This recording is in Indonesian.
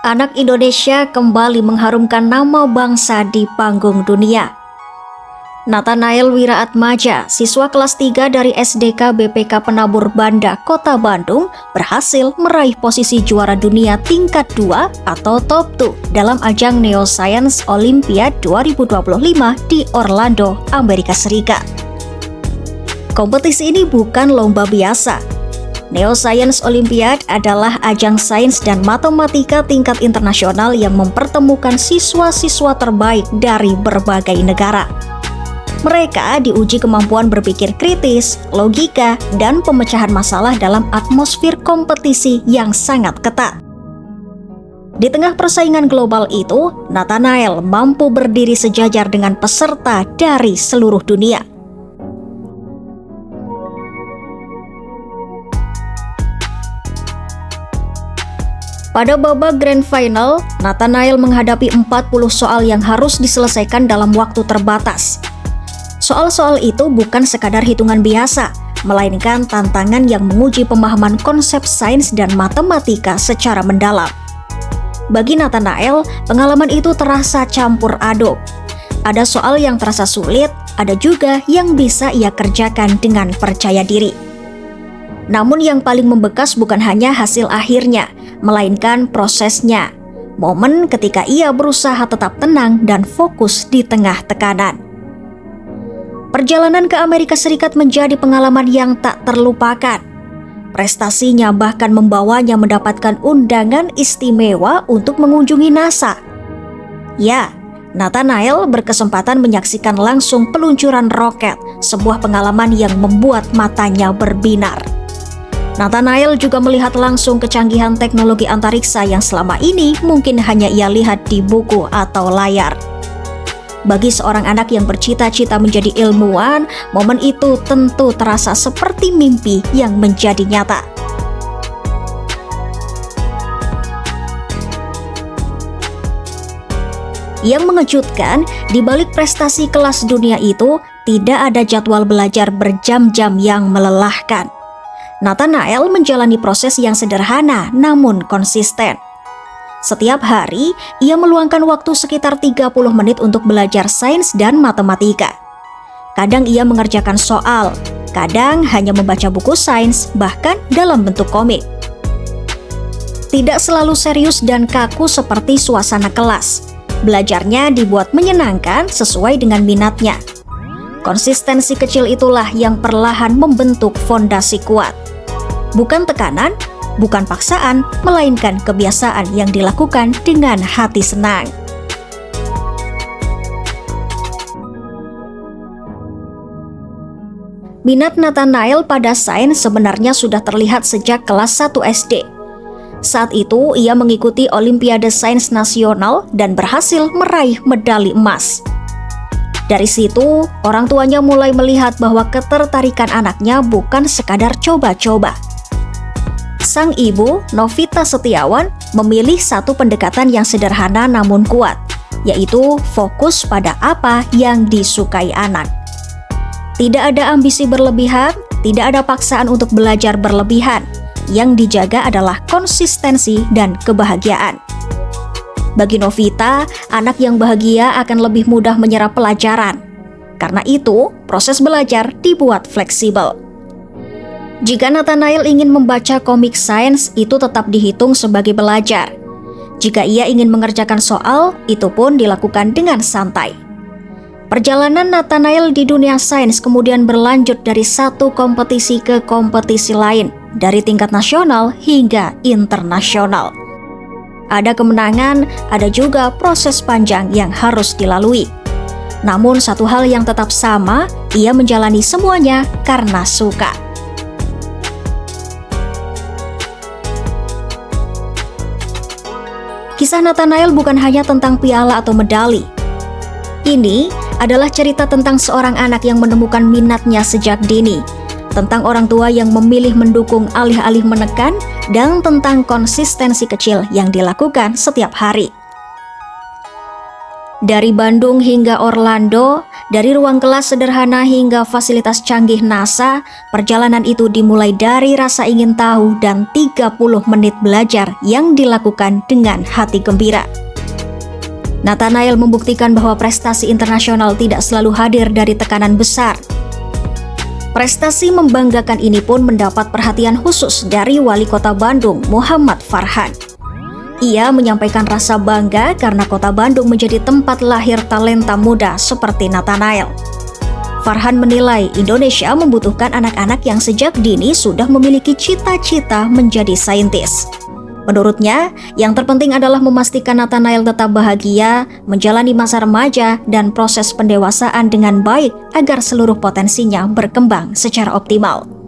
Anak Indonesia kembali mengharumkan nama bangsa di panggung dunia. Nathanael Wiraatmaja, siswa kelas 3 dari SDK BPK Penabur Banda, Kota Bandung, berhasil meraih posisi juara dunia tingkat 2 atau top 2 dalam ajang Neoscience Olympiad 2025 di Orlando, Amerika Serikat. Kompetisi ini bukan lomba biasa. Neoscience Olympiad adalah ajang sains dan matematika tingkat internasional yang mempertemukan siswa-siswa terbaik dari berbagai negara. Mereka diuji kemampuan berpikir kritis, logika, dan pemecahan masalah dalam atmosfer kompetisi yang sangat ketat. Di tengah persaingan global itu, Nathanael mampu berdiri sejajar dengan peserta dari seluruh dunia. Pada babak Grand Final, Nathanael menghadapi 40 soal yang harus diselesaikan dalam waktu terbatas. Soal-soal itu bukan sekadar hitungan biasa, melainkan tantangan yang menguji pemahaman konsep sains dan matematika secara mendalam. Bagi Nathanael, pengalaman itu terasa campur aduk. Ada soal yang terasa sulit, ada juga yang bisa ia kerjakan dengan percaya diri. Namun yang paling membekas bukan hanya hasil akhirnya, melainkan prosesnya. Momen ketika ia berusaha tetap tenang dan fokus di tengah tekanan. Perjalanan ke Amerika Serikat menjadi pengalaman yang tak terlupakan. Prestasinya bahkan membawanya mendapatkan undangan istimewa untuk mengunjungi NASA. Ya, Nathanael berkesempatan menyaksikan langsung peluncuran roket, sebuah pengalaman yang membuat matanya berbinar. Nathanael juga melihat langsung kecanggihan teknologi antariksa yang selama ini mungkin hanya ia lihat di buku atau layar. Bagi seorang anak yang bercita-cita menjadi ilmuwan, momen itu tentu terasa seperti mimpi yang menjadi nyata. Yang mengejutkan, di balik prestasi kelas dunia itu, tidak ada jadwal belajar berjam-jam yang melelahkan. Nathanael menjalani proses yang sederhana namun konsisten. Setiap hari, ia meluangkan waktu sekitar 30 menit untuk belajar sains dan matematika. Kadang ia mengerjakan soal, kadang hanya membaca buku sains, bahkan dalam bentuk komik. Tidak selalu serius dan kaku seperti suasana kelas. Belajarnya dibuat menyenangkan sesuai dengan minatnya. Konsistensi kecil itulah yang perlahan membentuk fondasi kuat. Bukan tekanan, bukan paksaan, melainkan kebiasaan yang dilakukan dengan hati senang. Minat Nathanael pada sains sebenarnya sudah terlihat sejak kelas 1 SD. Saat itu, ia mengikuti Olimpiade Sains Nasional dan berhasil meraih medali emas. Dari situ, orang tuanya mulai melihat bahwa ketertarikan anaknya bukan sekadar coba-coba. Sang ibu, Novita Setiawan, memilih satu pendekatan yang sederhana namun kuat, yaitu fokus pada apa yang disukai anak. Tidak ada ambisi berlebihan, tidak ada paksaan untuk belajar berlebihan. Yang dijaga adalah konsistensi dan kebahagiaan. Bagi Novita, anak yang bahagia akan lebih mudah menyerap pelajaran. Karena itu, proses belajar dibuat fleksibel. Jika Nathanael ingin membaca komik sains, itu tetap dihitung sebagai belajar. Jika ia ingin mengerjakan soal, itu pun dilakukan dengan santai. Perjalanan Nathanael di dunia sains kemudian berlanjut dari satu kompetisi ke kompetisi lain, dari tingkat nasional hingga internasional. Ada kemenangan, ada juga proses panjang yang harus dilalui. Namun satu hal yang tetap sama, ia menjalani semuanya karena suka. Kisah Nathanael bukan hanya tentang piala atau medali. Ini adalah cerita tentang seorang anak yang menemukan minatnya sejak dini, tentang orang tua yang memilih mendukung alih-alih menekan, dan tentang konsistensi kecil yang dilakukan setiap hari. Dari Bandung hingga Orlando, Dari ruang kelas sederhana hingga fasilitas canggih NASA, perjalanan itu dimulai dari rasa ingin tahu dan 30 menit belajar yang dilakukan dengan hati gembira. Nathanael membuktikan bahwa prestasi internasional tidak selalu hadir dari tekanan besar. Prestasi membanggakan ini pun mendapat perhatian khusus dari Wali Kota Bandung, Muhammad Farhan. Ia menyampaikan rasa bangga karena kota Bandung menjadi tempat lahir talenta muda seperti Nathanael. Farhan menilai Indonesia membutuhkan anak-anak yang sejak dini sudah memiliki cita-cita menjadi saintis. Menurutnya, yang terpenting adalah memastikan Nathanael tetap bahagia, menjalani masa remaja, dan proses pendewasaan dengan baik agar seluruh potensinya berkembang secara optimal.